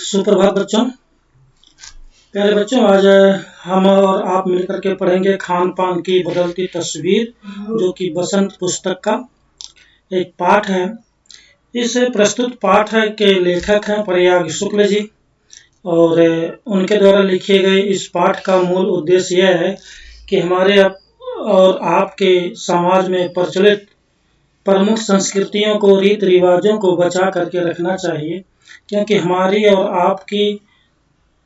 सुप्रभात बच्चों। प्यारे बच्चों, आज हम और आप मिलकर के पढ़ेंगे खान पान की बदलती तस्वीर, जो कि बसंत पुस्तक का एक पाठ है। इस प्रस्तुत पाठ के लेखक हैं प्रयाग शुक्ल जी, और उनके द्वारा लिखे गए इस पाठ का मूल उद्देश्य यह है कि हमारे और आपके समाज में प्रचलित प्रमुख संस्कृतियों को, रीति रिवाजों को बचा करके रखना चाहिए, क्योंकि हमारी और आपकी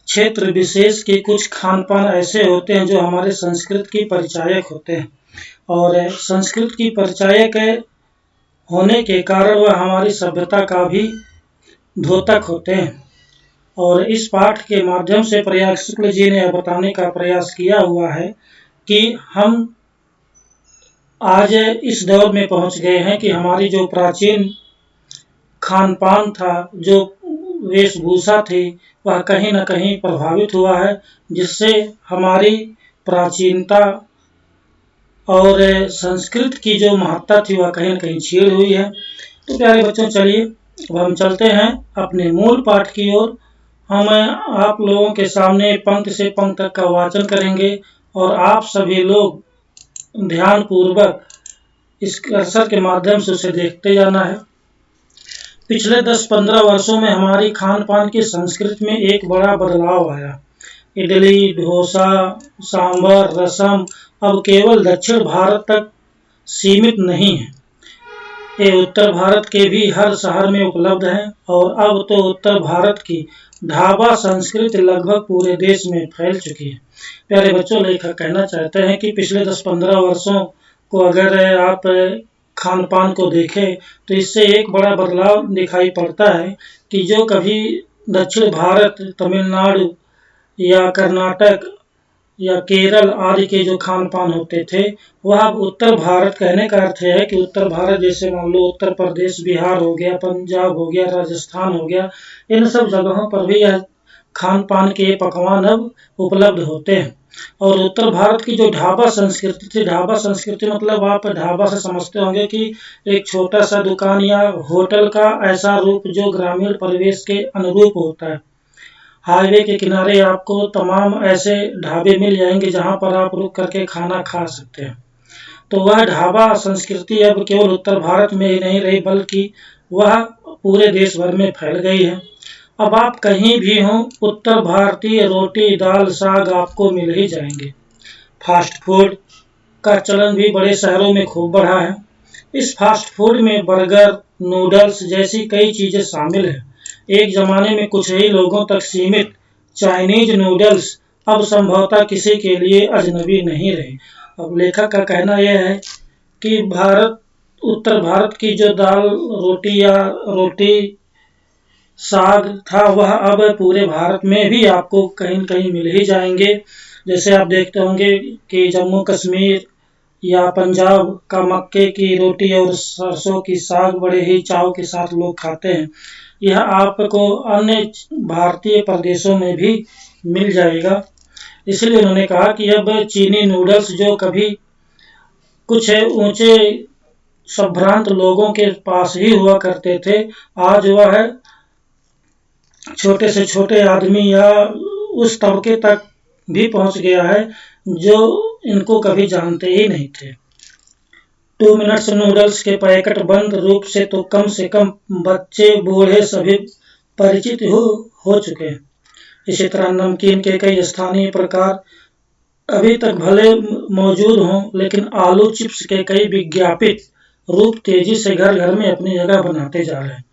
क्षेत्र विशेष के कुछ खान पान ऐसे होते हैं जो हमारे संस्कृत की परिचायक होते हैं, और संस्कृत की परिचायक होने के कारण वह हमारी सभ्यता का भी द्योतक होते हैं। और इस पाठ के माध्यम से प्रयाग शुक्ल जी ने बताने का प्रयास किया हुआ है कि हम आज इस दौर में पहुंच गए हैं कि हमारी जो प्राचीन खान पान था, जो वेशभूषा थी, वह कहीं न कहीं प्रभावित हुआ है, जिससे हमारी प्राचीनता और संस्कृत की जो महत्ता थी वह कहीं न कहीं छीड़ हुई है। तो प्यारे बच्चों, चलिए अब हम चलते हैं अपने मूल पाठ की ओर। हम आप लोगों के सामने पंक्ति से पंक्ति तक का वाचन करेंगे और आप सभी लोग ध्यान पूर्वक इस कर्सर के माध्यम से उसे देखते जाना है। पिछले 10-15 वर्षों में हमारी खान पान की संस्कृति में एक बड़ा बदलाव आया। इडली, डोसा, सांभर, रसम अब केवल दक्षिण भारत तक सीमित नहीं है, ये उत्तर भारत के भी हर शहर में उपलब्ध है, और अब तो उत्तर भारत की ढाबा संस्कृति लगभग पूरे देश में फैल चुकी है। प्यारे बच्चों, लेखक कहना चाहते हैं कि पिछले 10-15 वर्षों को अगर आप खान पान को देखें तो इससे एक बड़ा बदलाव दिखाई पड़ता है कि जो कभी दक्षिण भारत, तमिलनाडु या कर्नाटक या केरल आदि के जो खान पान होते थे, वह अब उत्तर भारत, कहने का अर्थ है कि उत्तर भारत जैसे मान लो उत्तर प्रदेश, बिहार हो गया, पंजाब हो गया, राजस्थान हो गया, इन सब जगहों पर भी यह खान पान के पकवान अब उपलब्ध होते हैं। और उत्तर भारत की जो ढाबा संस्कृति थी, ढाबा संस्कृति मतलब आप ढाबा से समझते होंगे कि एक छोटा सा दुकान या होटल का ऐसा रूप जो ग्रामीण परिवेश के अनुरूप होता है। हाईवे के किनारे आपको तमाम ऐसे ढाबे मिल जाएंगे जहां पर आप रुक करके खाना खा सकते हैं। तो वह ढाबा संस्कृति अब केवल उत्तर भारत में ही नहीं रही, बल्कि वह पूरे देश भर में फैल गई है। अब आप कहीं भी हों, उत्तर भारतीय रोटी, दाल, साग आपको मिल ही जाएंगे। फास्ट फूड का चलन भी बड़े शहरों में खूब बढ़ा है। इस फास्ट फूड में बर्गर, नूडल्स जैसी कई चीजें शामिल हैं। एक जमाने में कुछ ही लोगों तक सीमित चाइनीज नूडल्स अब संभवतः किसी के लिए अजनबी नहीं रहे। अब लेखक का कहना यह है कि उत्तर भारत की जो दाल रोटी या रोटी साग था, वह अब पूरे भारत में भी आपको कहीं न कहीं मिल ही जाएंगे। जैसे आप देखते होंगे कि जम्मू कश्मीर या पंजाब का मक्के की रोटी और सरसों की साग बड़े ही चाव के साथ लोग खाते हैं। यह आपको अन्य भारतीय प्रदेशों में भी मिल जाएगा। इसलिए उन्होंने कहा कि अब चीनी नूडल्स जो कभी कुछ ऊंचे संभ्रांत लोगों के पास ही हुआ करते थे, आज वह छोटे से छोटे आदमी या उस तबके तक भी पहुंच गया है जो इनको कभी जानते ही नहीं थे। 2 मिनट्स नूडल्स के पैकेट बंद रूप से कम बच्चे बूढ़े सभी परिचित हो चुके हैं। इसी तरह नमकीन के कई स्थानीय प्रकार अभी तक भले मौजूद हों, लेकिन आलू चिप्स के कई विज्ञापित रूप तेजी से घर घर में अपनी जगह बनाते जा रहे हैं।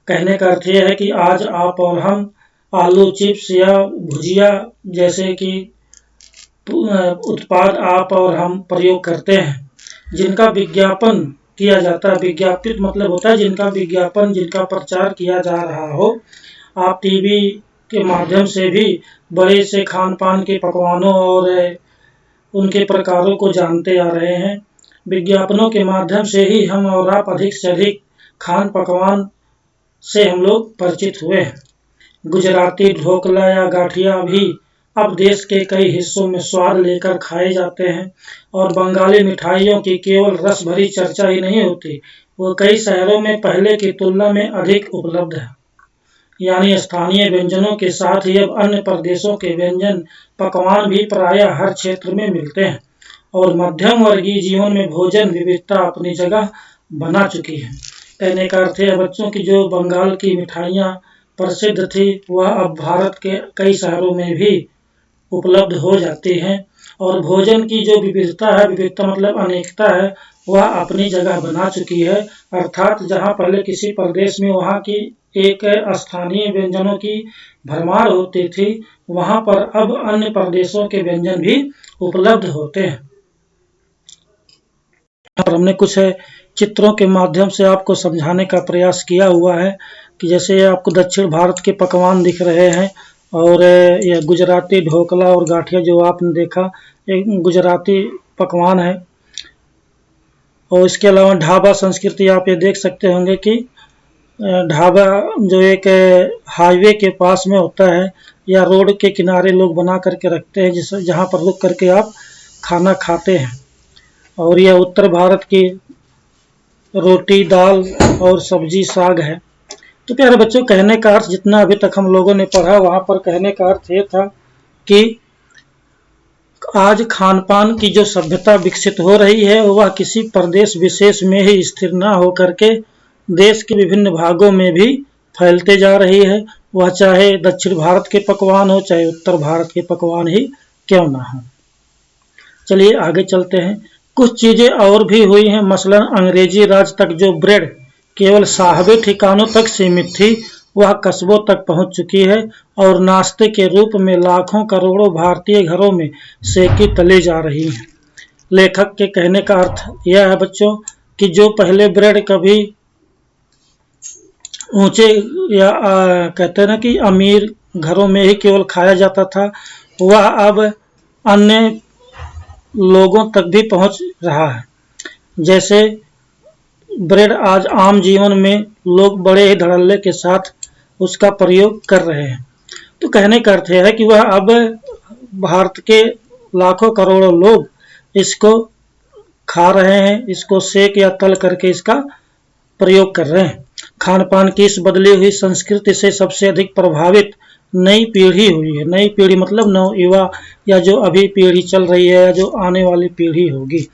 कहने का अर्थ यह है कि आज आप और हम आलू चिप्स या भुजिया जैसे कि उत्पाद आप और हम प्रयोग करते हैं, जिनका विज्ञापन किया जाता है। विज्ञापित मतलब होता है जिनका विज्ञापन, जिनका प्रचार किया जा रहा हो। आप टीवी के माध्यम से भी बड़े से खान पान के पकवानों और उनके प्रकारों को जानते आ रहे हैं। विज्ञापनों के माध्यम से ही हम और आप अधिक से अधिक खान पकवान से हम लोग परिचित हुए हैं। गुजराती ढोकला या गाठिया भी अब देश के कई हिस्सों में स्वाद लेकर खाए जाते हैं, और बंगाली मिठाइयों की केवल रस भरी चर्चा ही नहीं होती, वो कई शहरों में पहले की तुलना में अधिक उपलब्ध है। यानी स्थानीय व्यंजनों के साथ ही अब अन्य प्रदेशों के व्यंजन पकवान भी प्रायः हर क्षेत्र में मिलते हैं और मध्यम वर्गीय जीवन में भोजन विविधता अपनी जगह बना चुकी है। कहने का अर्थ है बच्चों की जो बंगाल की मिठाइयाँ प्रसिद्ध थी वह अब भारत के कई शहरों में भी उपलब्ध हो जाती हैं और भोजन की जो विविधता है, विविधता मतलब अनेकता है, वह अपनी जगह बना चुकी है। अर्थात जहाँ पहले किसी प्रदेश में वहाँ की एक स्थानीय व्यंजनों की भरमार होती थी, वहाँ पर अब अन्य प्रदेशों के व्यंजन भी उपलब्ध होते हैं। यहाँ पर हमने कुछ चित्रों के माध्यम से आपको समझाने का प्रयास किया हुआ है कि जैसे आपको दक्षिण भारत के पकवान दिख रहे हैं और यह गुजराती ढोकला और गाठिया जो आपने देखा एक गुजराती पकवान है। और इसके अलावा ढाबा संस्कृति आप ये देख सकते होंगे कि ढाबा जो एक हाईवे के पास में होता है या रोड के किनारे लोग बना करके रखते हैं जिस जहाँ पर रुक करके आप खाना खाते हैं। और यह उत्तर भारत की रोटी दाल और सब्जी साग है। तो प्यारे बच्चों, कहने का अर्थ जितना अभी तक हम लोगों ने पढ़ा वहाँ पर कहने का अर्थ ये था कि आज खान पान की जो सभ्यता विकसित हो रही है वह किसी प्रदेश विशेष में ही स्थिर न होकर के देश के विभिन्न भागों में भी फैलते जा रही है। वह चाहे दक्षिण भारत के पकवान हो चाहे उत्तर भारत के पकवान ही क्यों ना हो। चलिए आगे चलते हैं। कुछ चीजें और भी हुई हैं, मसलन अंग्रेजी राज तक जो ब्रेड केवल साहबी ठिकानों तक सीमित थी वह कस्बों तक पहुंच चुकी है और नाश्ते के रूप में लाखों करोड़ों भारतीय घरों में सेकी तली जा रही है। लेखक के कहने का अर्थ यह है बच्चों कि जो पहले ब्रेड कभी ऊंचे या कहते हैं ना कि अमीर घरों में ही केवल खाया जाता था, वह अब अन्य लोगों तक भी पहुंच रहा है। जैसे ब्रेड आज आम जीवन में लोग बड़े ही धड़ल्ले के साथ उसका प्रयोग कर रहे हैं। तो कहने का अर्थ है कि वह अब भारत के लाखों करोड़ों लोग इसको खा रहे हैं, इसको सेक या तल करके इसका प्रयोग कर रहे हैं। खान पान की इस बदली हुई संस्कृति से सबसे अधिक प्रभावित नई पीढ़ी हुई है। नई पीढ़ी मतलब नवयुवा या जो अभी पीढ़ी चल रही है या जो आने वाली पीढ़ी होगी,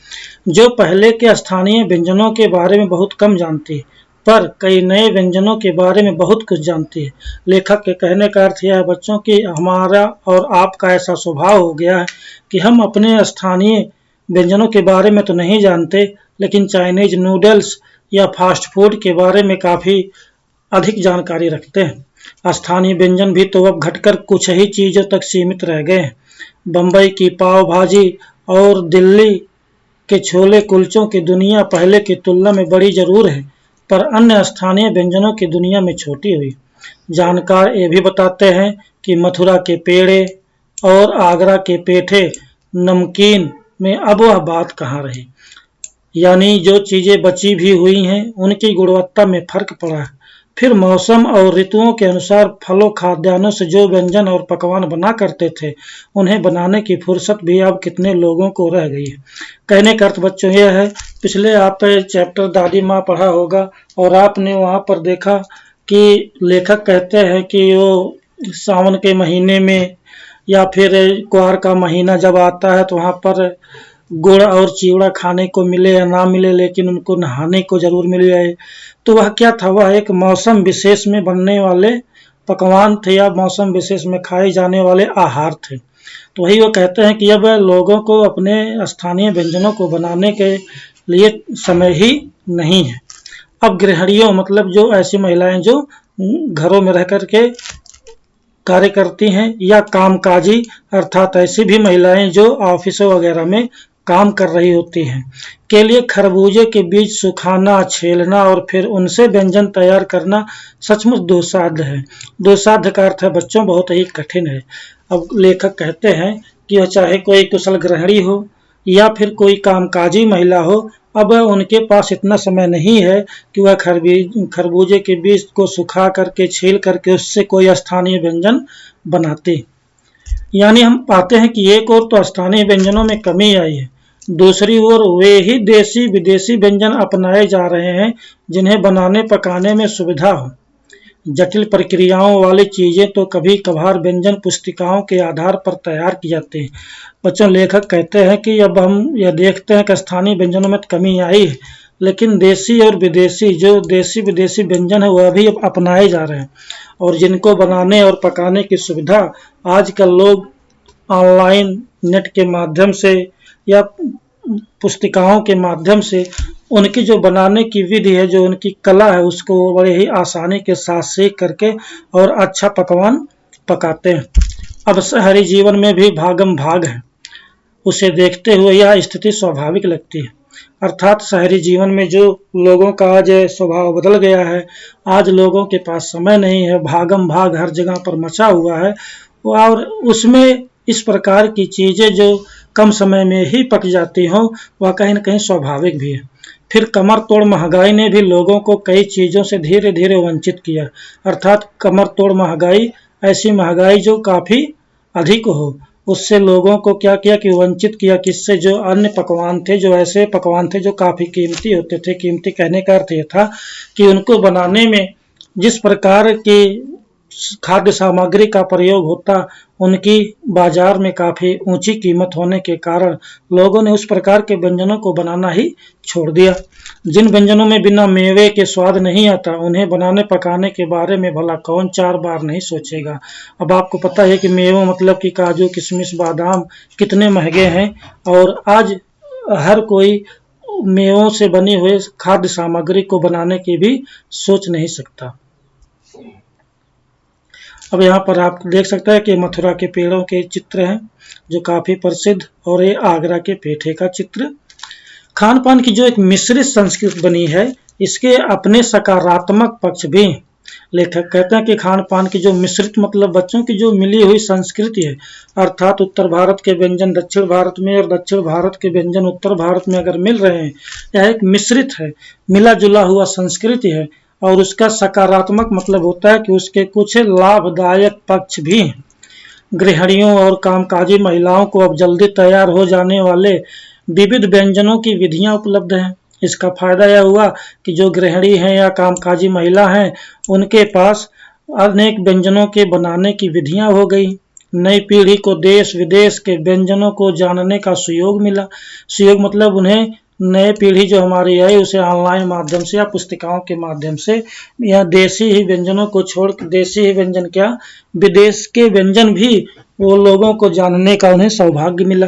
जो पहले के स्थानीय व्यंजनों के बारे में बहुत कम जानती है पर कई नए व्यंजनों के बारे में बहुत कुछ जानती है। लेखक के कहने का अर्थ यह है बच्चों कि हमारा और आपका ऐसा स्वभाव हो गया है कि हम अपने स्थानीय व्यंजनों के बारे में तो नहीं जानते, लेकिन चाइनीज नूडल्स या फास्ट फूड के बारे में काफ़ी अधिक जानकारी रखते हैं। स्थानीय व्यंजन भी तो अब घटकर कुछ ही चीज़ों तक सीमित रह गए हैं। बम्बई की पाव भाजी और दिल्ली के छोले कुलचों की दुनिया पहले की तुलना में बड़ी जरूर है, पर अन्य स्थानीय व्यंजनों की दुनिया में छोटी हुई। जानकार ये भी बताते हैं कि मथुरा के पेड़े और आगरा के पेठे नमकीन में अब वह बात कहाँ रही। यानी जो चीज़ें बची भी हुई हैं उनकी गुणवत्ता में फर्क पड़ा है। फिर मौसम और ऋतुओं के अनुसार फलों खाद्यान्नों से जो व्यंजन और पकवान बना करते थे उन्हें बनाने की फुर्सत भी अब कितने लोगों को रह गई है। कहने का अर्थ बच्चों यह है, पिछले आप चैप्टर दादी माँ पढ़ा होगा और आपने वहाँ पर देखा कि लेखक कहते हैं कि वो सावन के महीने में या फिर कुआर का महीना जब आता है तो वहाँ पर गुड़ और चिवड़ा खाने को मिले या ना मिले, लेकिन उनको नहाने को जरूर मिल जाए। तो वह क्या था, वह एक मौसम विशेष में बनने वाले पकवान थे या मौसम विशेष में खाए जाने वाले आहार थे। तो वही वो कहते हैं कि अब लोगों को अपने स्थानीय व्यंजनों को बनाने के लिए समय ही नहीं है। अब गृहिणियों मतलब जो ऐसी महिलाएं जो घरों में रह कर के कार्य करती हैं या कामकाजी अर्थात ऐसी भी महिलाएं जो ऑफिसों वगैरह में काम कर रही होती हैं के लिए खरबूजे के बीज सुखाना, छीलना और फिर उनसे व्यंजन तैयार करना सचमुच दुस्साध्य है। दुस्साध्य का अर्थ है बच्चों बहुत ही कठिन है। अब लेखक कहते हैं कि वह चाहे कोई कुशल गृहिणी हो या फिर कोई कामकाजी महिला हो, अब उनके पास इतना समय नहीं है कि वह खरबूजे के बीज को सुखा करके छील करके उससे कोई स्थानीय व्यंजन बनाते। यानी हम पाते हैं कि एक और तो स्थानीय व्यंजनों में कमी आई है, दूसरी ओर वे ही देसी विदेशी व्यंजन अपनाए जा रहे हैं जिन्हें बनाने पकाने में सुविधा हो। जटिल प्रक्रियाओं वाली चीजें तो कभी कभार व्यंजन पुस्तिकाओं के आधार पर तैयार की जाती हैं। बच्चों, लेखक कहते हैं कि अब हम यह देखते हैं कि स्थानीय व्यंजनों में कमी आई है, लेकिन देसी और विदेशी जो देसी विदेशी व्यंजन है वह भी अब अपनाए जा रहे हैं, और जिनको बनाने और पकाने की सुविधा आजकल लोग ऑनलाइन नेट के माध्यम से या पुस्तिकाओं के माध्यम से उनकी जो बनाने की विधि है, जो उनकी कला है, उसको बड़े ही आसानी के साथ सीख करके और अच्छा पकवान पकाते हैं। अब शहरी जीवन में भी भागम भाग है, उसे देखते हुए यह स्थिति स्वाभाविक लगती है। अर्थात शहरी जीवन में जो लोगों का आज स्वभाव बदल गया है, आज लोगों के पास समय नहीं है, भागम भाग हर जगह पर मचा हुआ है, और उसमें इस प्रकार की चीजें जो कम समय में ही पक जाती हों, वह कहीं न कहीं स्वाभाविक भी है। फिर कमर तोड़ महंगाई ने भी लोगों को कई चीजों से धीरे धीरे वंचित किया। अर्थात कमर तोड़ महंगाई, ऐसी महंगाई जो काफी अधिक हो, उससे लोगों को क्या किया कि वंचित किया। किससे? जो अन्य पकवान थे, जो ऐसे पकवान थे जो काफी कीमती होते थे। कीमती कहने का अर्थ यह था कि उनको बनाने में जिस प्रकार की खाद्य सामग्री का प्रयोग होता, उनकी बाजार में काफी ऊंची कीमत होने के कारण लोगों ने उस प्रकार के व्यंजनों को बनाना ही छोड़ दिया। जिन व्यंजनों में बिना मेवे के स्वाद नहीं आता, उन्हें बनाने पकाने के बारे में भला कौन 4 बार नहीं सोचेगा। अब आपको पता है कि मेवा मतलब कि काजू, किशमिश, बादाम कितने महंगे हैं, और आज हर कोई मेवों से बनी हुई खाद्य सामग्री को बनाने की भी सोच नहीं सकता। अब यहाँ पर आप देख सकते हैं कि मथुरा के पेड़ों के चित्र हैं जो काफी प्रसिद्ध, और ये आगरा के पेठे का चित्र। खान पान की जो एक मिश्रित संस्कृति बनी है, इसके अपने सकारात्मक पक्ष भी। लेखक कहते हैं कि खान पान की जो मिश्रित मतलब बच्चों की जो मिली हुई संस्कृति है, अर्थात उत्तर भारत के व्यंजन दक्षिण भारत में और दक्षिण भारत के व्यंजन उत्तर भारत में अगर मिल रहे हैं, यह एक मिश्रित है, मिला जुला हुआ संस्कृति है। और उसका सकारात्मक मतलब होता है कि उसके कुछ लाभदायक पक्ष भी हैं। गृहिणियों और कामकाजी महिलाओं को अब जल्दी तैयार हो जाने वाले विविध व्यंजनों की विधियां उपलब्ध हैं। इसका फायदा यह हुआ कि जो गृहिणी हैं या कामकाजी महिला हैं, उनके पास अनेक व्यंजनों के बनाने की विधियां हो गई। नई पीढ़ी को देश विदेश के व्यंजनों को जानने का सुयोग मिला। सुयोग मतलब उन्हें नई पीढ़ी जो हमारी आई, उसे ऑनलाइन माध्यम से या पुस्तिकाओं के माध्यम से या देसी ही व्यंजनों को छोड़, देसी ही व्यंजन क्या, विदेश के व्यंजन भी वो लोगों को जानने का उन्हें सौभाग्य मिला,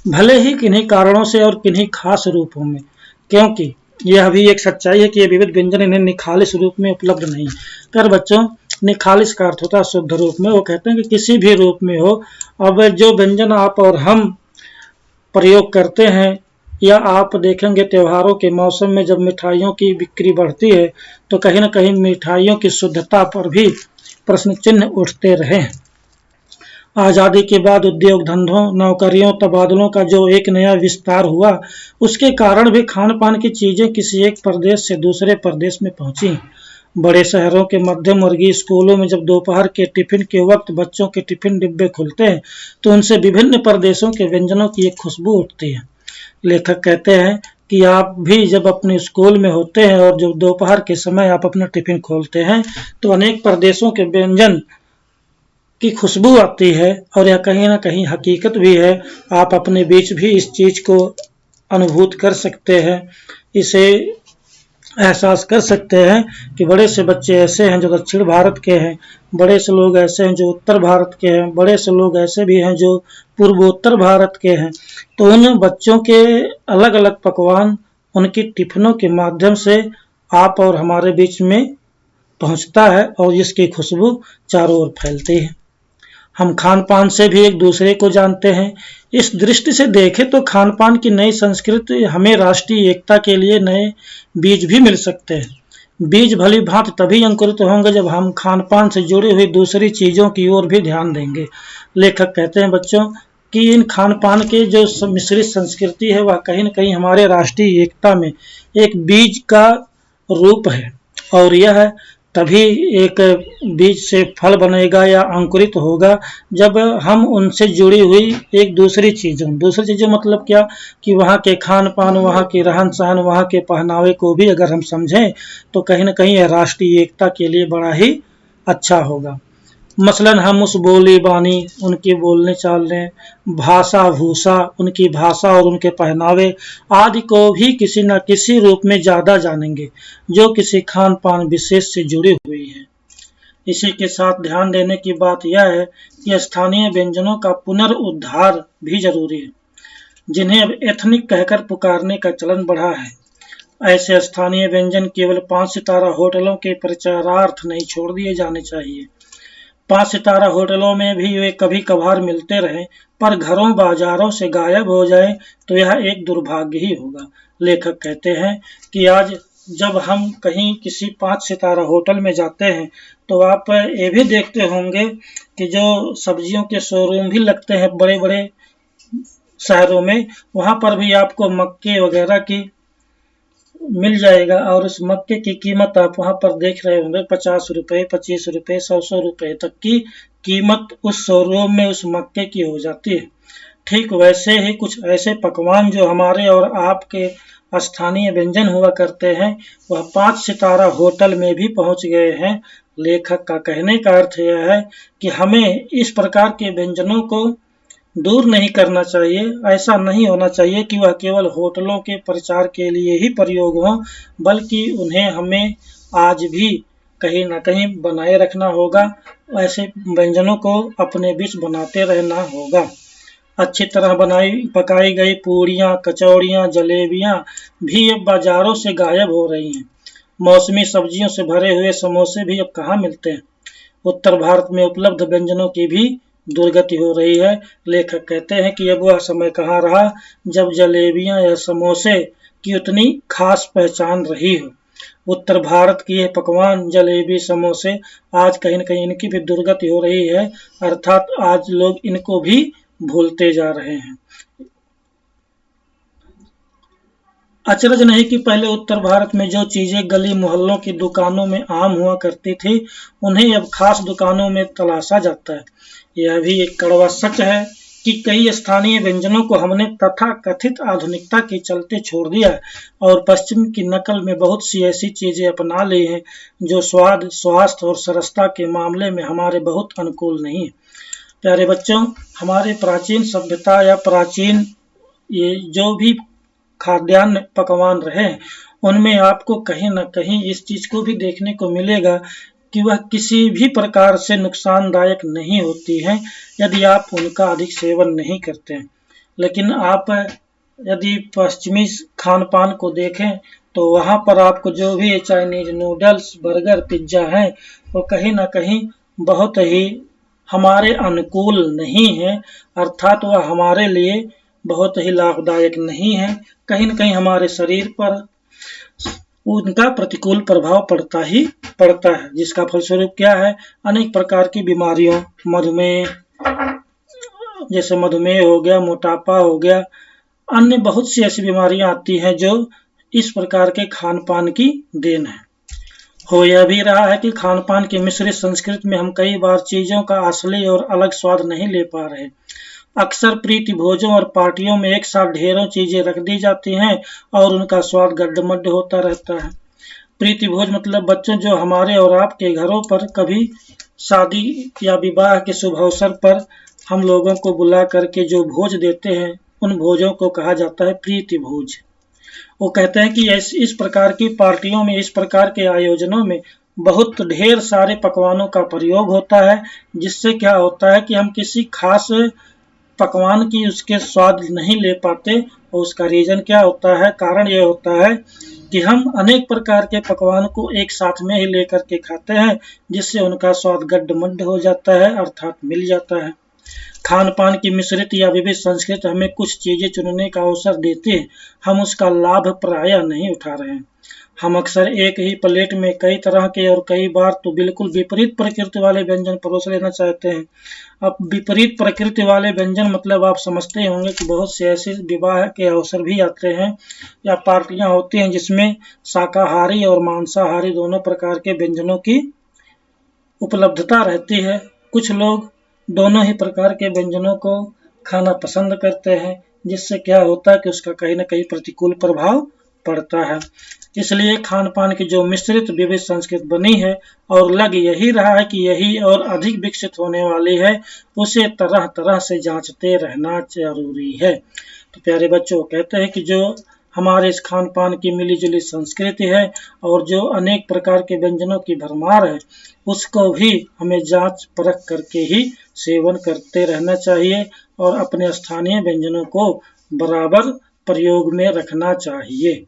भले ही किन्हीं कारणों से और किन्हीं खास रूपों में। क्योंकि यह भी एक सच्चाई है कि ये विविध व्यंजन इन्हें निखालिस रूप में उपलब्ध नहीं। पर बच्चों, निखालिस का अर्थ होता है शुद्ध रूप में। वो कहते हैं कि किसी भी रूप में हो, अब जो व्यंजन आप और हम प्रयोग करते हैं, या आप देखेंगे त्योहारों के मौसम में जब मिठाइयों की बिक्री बढ़ती है, तो कहीं न कहीं मिठाइयों की शुद्धता पर भी प्रश्न चिन्ह उठते रहे। आज़ादी के बाद उद्योग धंधों, नौकरियों, तबादलों का जो एक नया विस्तार हुआ, उसके कारण भी खान पान की चीजें किसी एक प्रदेश से दूसरे प्रदेश में पहुंची। बड़े शहरों के मध्यम वर्गीय स्कूलों में जब दोपहर के टिफिन के वक्त बच्चों के टिफिन डिब्बे खुलते हैं, तो उनसे विभिन्न प्रदेशों के व्यंजनों की एक खुशबू उठती है। लेखक कहते हैं कि आप भी जब अपने स्कूल में होते हैं और जब दोपहर के समय आप अपना टिफिन खोलते हैं, तो अनेक प्रदेशों के व्यंजन की खुशबू आती है, और यह कहीं ना कहीं हकीकत भी है। आप अपने बीच भी इस चीज को अनुभूत कर सकते हैं, इसे एहसास कर सकते हैं कि बड़े से बच्चे ऐसे हैं जो दक्षिण भारत के हैं, बड़े से लोग ऐसे हैं जो उत्तर भारत के हैं, बड़े से लोग ऐसे भी हैं जो पूर्वोत्तर भारत के हैं। तो उन बच्चों के अलग अलग पकवान उनकी टिफिनों के माध्यम से आप और हमारे बीच में पहुंचता है, और जिसकी खुशबू चारों ओर फैलती है। हम खान पान से भी एक दूसरे को जानते हैं। इस दृष्टि से देखें तो खान पान की नई संस्कृति हमें राष्ट्रीय एकता के लिए नए बीज भी मिल सकते हैं। बीज भली भांति तभी अंकुरित होंगे जब हम खान पान से जुड़ी हुई दूसरी चीजों की ओर भी ध्यान देंगे। लेखक कहते हैं बच्चों कि इन खान पान के जो मिश्रित संस्कृति है, वह कहीं न कहीं हमारे राष्ट्रीय एकता में एक बीज का रूप है, और यह तभी एक बीज से फल बनेगा या अंकुरित होगा जब हम उनसे जुड़ी हुई एक दूसरी चीज़ों मतलब क्या, कि वहाँ के खान पान, वहाँ के रहन सहन, वहाँ के पहनावे को भी अगर हम समझें, तो कहीं न कहीं यह राष्ट्रीय एकता के लिए बड़ा ही अच्छा होगा। मसलन हम उस बोली बानी, उनकी बोलने चालने, भाषा भूषा, उनकी भाषा और उनके पहनावे आदि को भी किसी न किसी रूप में ज़्यादा जानेंगे, जो किसी खान पान विशेष से जुड़ी हुई है। इसी के साथ ध्यान देने की बात यह है कि स्थानीय व्यंजनों का पुनरुद्धार भी जरूरी है, जिन्हें अब एथनिक कहकर पुकारने का चलन बढ़ा है। ऐसे स्थानीय व्यंजन केवल 5 सितारा होटलों के प्रचारार्थ नहीं छोड़ दिए जाने चाहिए। 5 सितारा होटलों में भी वे कभी कभार मिलते रहें, पर घरों बाजारों से गायब हो जाए तो यह एक दुर्भाग्य ही होगा। लेखक कहते हैं कि आज जब हम कहीं किसी 5 सितारा होटल में जाते हैं तो आप ये भी देखते होंगे कि जो सब्जियों के शोरूम भी लगते हैं बड़े बड़े शहरों में, वहाँ पर भी आपको मक्के वगैरह की मिल जाएगा, और उस मक्के की कीमत आप वहाँ पर देख रहे होंगे 50 रुपए, 25 रुपए, 100 रुपए तक की कीमत उस शोरूम में उस मक्के की हो जाती है। ठीक वैसे ही कुछ ऐसे पकवान जो हमारे और आपके स्थानीय व्यंजन हुआ करते हैं, वह 5 सितारा होटल में भी पहुंच गए हैं। लेखक का कहने का अर्थ यह है कि हमें इस प्रकार के व्यंजनों को दूर नहीं करना चाहिए। ऐसा नहीं होना चाहिए कि वह केवल होटलों के प्रचार के लिए ही प्रयोग हों, बल्कि उन्हें हमें आज भी कहीं न कहीं बनाए रखना होगा। ऐसे व्यंजनों को अपने बीच बनाते रहना होगा। अच्छी तरह पकाई गई पूड़ियाँ, कचौड़ियाँ, जलेबियाँ भी अब बाजारों से गायब हो रही हैं। मौसमी सब्जियों से भरे हुए समोसे भी अब कहाँ मिलते हैं। उत्तर भारत में उपलब्ध व्यंजनों की भी दुर्गति हो रही है। लेखक कहते हैं कि अब वह समय कहाँ रहा जब जलेबियां या समोसे की उतनी खास पहचान रही हो। उत्तर भारत की यह पकवान जलेबी समोसे आज कहीं न कहीं इनकी भी दुर्गति हो रही है, अर्थात आज लोग इनको भी भूलते जा रहे हैं। अचरज नहीं कि पहले उत्तर भारत में जो चीजें गली मोहल्लों की दुकानों में आम हुआ करती थी, उन्हें अब खास दुकानों में तलाशा जाता है। यह भी एक कड़वा सच है कि कई स्थानीय व्यंजनों को हमने तथाकथित आधुनिकता के चलते छोड़ दिया है और पश्चिम की नकल में बहुत सी ऐसी चीजें अपना ली हैं जो स्वाद, स्वास्थ्य और सरसता के मामले में हमारे बहुत अनुकूल नहीं है। प्यारे बच्चों, हमारे प्राचीन सभ्यता या प्राचीन ये जो भी खाद्यान्न पकवान रहे, उनमें आपको कहीं न कहीं इस चीज को भी देखने को मिलेगा कि वह किसी भी प्रकार से नुकसानदायक नहीं होती हैं यदि आप उनका अधिक सेवन नहीं करते हैं। लेकिन आप यदि पश्चिमी खान पान को देखें तो वहाँ पर आपको जो भी चाइनीज नूडल्स, बर्गर, पिज्जा है, वो कहीं न कहीं बहुत ही हमारे अनुकूल नहीं है, अर्थात वह हमारे लिए बहुत ही लाभदायक नहीं है। कहीं न कहीं हमारे शरीर पर उनका प्रतिकूल प्रभाव पड़ता ही पड़ता है, जिसका फलस्वरूप क्या है, अनेक प्रकार की बीमारियों, मधुमेह जैसे मधुमेह हो गया, मोटापा हो गया, अन्य बहुत सी ऐसी बीमारियां आती हैं जो इस प्रकार के खान पान की देन है। हो यह भी रहा है कि खान पान की मिश्रित संस्कृति में हम कई बार चीजों का असली और अलग स्वाद नहीं ले पा रहे। अक्सर प्रीति भोजों और पार्टियों में एक साथ ढेरों चीजें रख दी जाती हैं और उनका स्वाद गड्ढमड्ढ होता रहता है। प्रीति भोज मतलब बच्चों, जो हमारे और आपके घरों पर कभी शादी या विवाह के शुभ अवसर पर हम लोगों को बुला करके जो भोज देते हैं, उन भोजों को कहा जाता है प्रीति भोज। वो कहते हैं कि इस प्रकार की पार्टियों में, इस प्रकार के आयोजनों में बहुत ढेर सारे पकवानों का प्रयोग होता है, जिससे क्या होता है कि हम किसी खास पकवान की उसके स्वाद नहीं ले पाते। और उसका रीजन क्या होता है, कारण यह होता है कि हम अनेक प्रकार के पकवान को एक साथ में ही लेकर के खाते हैं, जिससे उनका स्वाद गड्ढमड्ढ हो जाता है, अर्थात मिल जाता है। खान पान की मिश्रित या विविध संस्कृति हमें कुछ चीजें चुनने का अवसर देती है, हम उसका लाभ प्रायः नहीं उठा रहे हैं। हम अक्सर एक ही प्लेट में कई तरह के और कई बार तो बिल्कुल विपरीत प्रकृति वाले व्यंजन परोस लेना चाहते हैं। अब विपरीत प्रकृति वाले व्यंजन मतलब आप समझते होंगे कि बहुत से ऐसे विवाह के अवसर भी आते हैं या पार्टियां होती हैं जिसमें शाकाहारी और मांसाहारी दोनों प्रकार के व्यंजनों की उपलब्धता रहती है। कुछ लोग दोनों ही प्रकार के व्यंजनों को खाना पसंद करते हैं, जिससे क्या होता है कि उसका कहीं न कहीं प्रतिकूल प्रभाव पड़ता है। इसलिए खान पान की जो मिश्रित विविध संस्कृति बनी है और लग यही रहा है कि यही और अधिक विकसित होने वाली है, उसे तरह तरह से जांचते रहना जरूरी है। तो प्यारे बच्चों, कहते हैं कि जो हमारे इस खान पान की मिली जुली संस्कृति है और जो अनेक प्रकार के व्यंजनों की भरमार है, उसको भी हमें जांच परख करके ही सेवन करते रहना चाहिए और अपने स्थानीय व्यंजनों को बराबर प्रयोग में रखना चाहिए।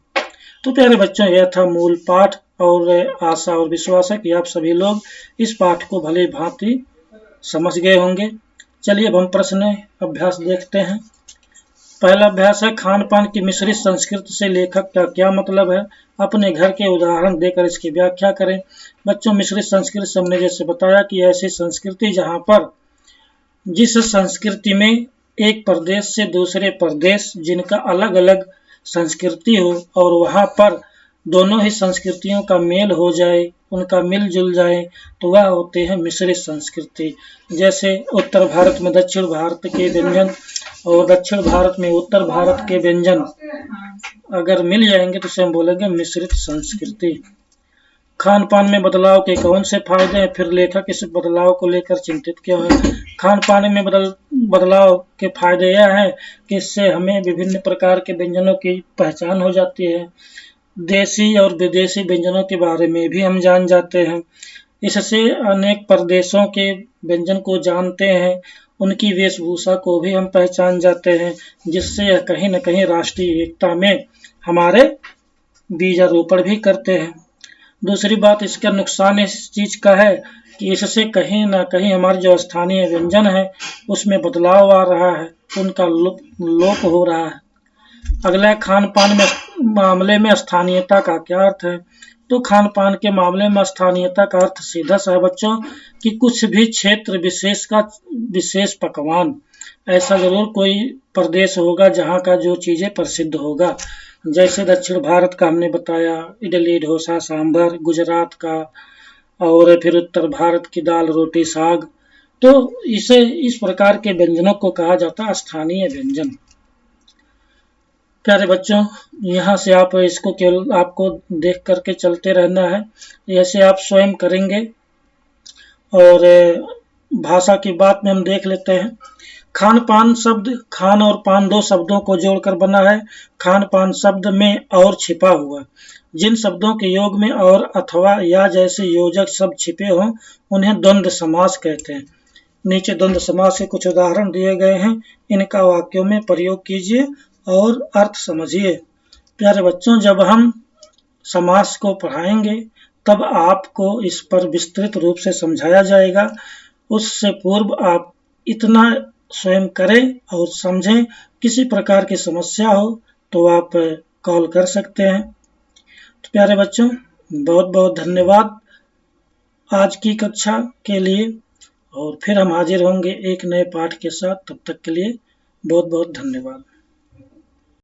तो प्यारे बच्चों, यह था मूल पाठ और आशा और विश्वास है कि आप सभी लोग इस पाठ को भली भांति समझ गए होंगे। चलिए अब हम प्रश्न अभ्यास देखते हैं। पहला अभ्यास है, खान पान की मिश्रित संस्कृति से लेखक का क्या मतलब है? अपने घर के उदाहरण देकर इसकी व्याख्या करें। बच्चों, मिश्रित संस्कृति से हमने जैसे बताया कि ऐसी संस्कृति जहां पर जिस संस्कृति में एक प्रदेश से दूसरे प्रदेश जिनका अलग अलग संस्कृति हो और वहां पर दोनों ही संस्कृतियों का मेल हो जाए, उनका मिलजुल जाए, तो वह होते हैं मिश्रित संस्कृति। जैसे उत्तर भारत में दक्षिण भारत के व्यंजन और दक्षिण भारत में उत्तर भारत के व्यंजन अगर मिल जाएंगे तो उसे हम बोलेंगे मिश्रित संस्कृति। खान पान में बदलाव के कौन से फायदे हैं? फिर लेखक इस बदलाव को लेकर चिंतित क्यों है? खान पान में बदलाव के फायदे यह है कि इससे हमें विभिन्न प्रकार के व्यंजनों की पहचान हो जाती है। देसी और विदेशी व्यंजनों के बारे में भी हम जान जाते हैं। इससे अनेक प्रदेशों के व्यंजन को जानते हैं, उनकी वेशभूषा को भी हम पहचान जाते हैं, जिससे यह कहीं न कहीं राष्ट्रीय एकता में हमारे बीजारोपण भी करते हैं। दूसरी बात, इसका नुकसान इस चीज का है कि इससे कहीं ना कहीं हमारे जो स्थानीय व्यंजन है उसमें बदलाव आ रहा है, उनका लोप हो रहा है। अगला, खान पान में मामले में स्थानीयता का क्या अर्थ है? तो खान पान के मामले में स्थानीयता का अर्थ सीधा सा है बच्चों कि कुछ भी क्षेत्र विशेष का विशेष पकवान, ऐसा जरूर कोई प्रदेश होगा जहाँ का जो चीजें प्रसिद्ध होगा। जैसे दक्षिण भारत का हमने बताया इडली डोसा सांभर, गुजरात का, और फिर उत्तर भारत की दाल रोटी साग। तो इस प्रकार के व्यंजनों को कहा जाता है स्थानीय व्यंजन। प्यारे बच्चों, यहाँ से आप इसको केवल आपको देख करके चलते रहना है, ऐसे आप स्वयं करेंगे। और भाषा की बात में हम देख लेते हैं। खान पान शब्द, खान और पान दो शब्दों को जोड़कर बना है। खान पान शब्द में और छिपा हुआ, जिन शब्दों के योग में और अथवा या जैसे योजक शब्द छिपे हों उन्हें द्वंद्व समास कहते हैं। नीचे द्वंद्व समास के कुछ उदाहरण दिए गए हैं, इनका वाक्यों में प्रयोग कीजिए और अर्थ समझिए। प्यारे बच्चों, जब हम समास को पढ़ाएंगे तब आपको इस पर विस्तृत रूप से समझाया जाएगा। उससे पूर्व आप इतना स्वयं करें और समझें। किसी प्रकार की समस्या हो तो आप कॉल कर सकते हैं। तो प्यारे बच्चों, बहुत बहुत धन्यवाद आज की कक्षा के लिए, और फिर हम हाजिर होंगे एक नए पाठ के साथ। तब तक के लिए बहुत बहुत धन्यवाद।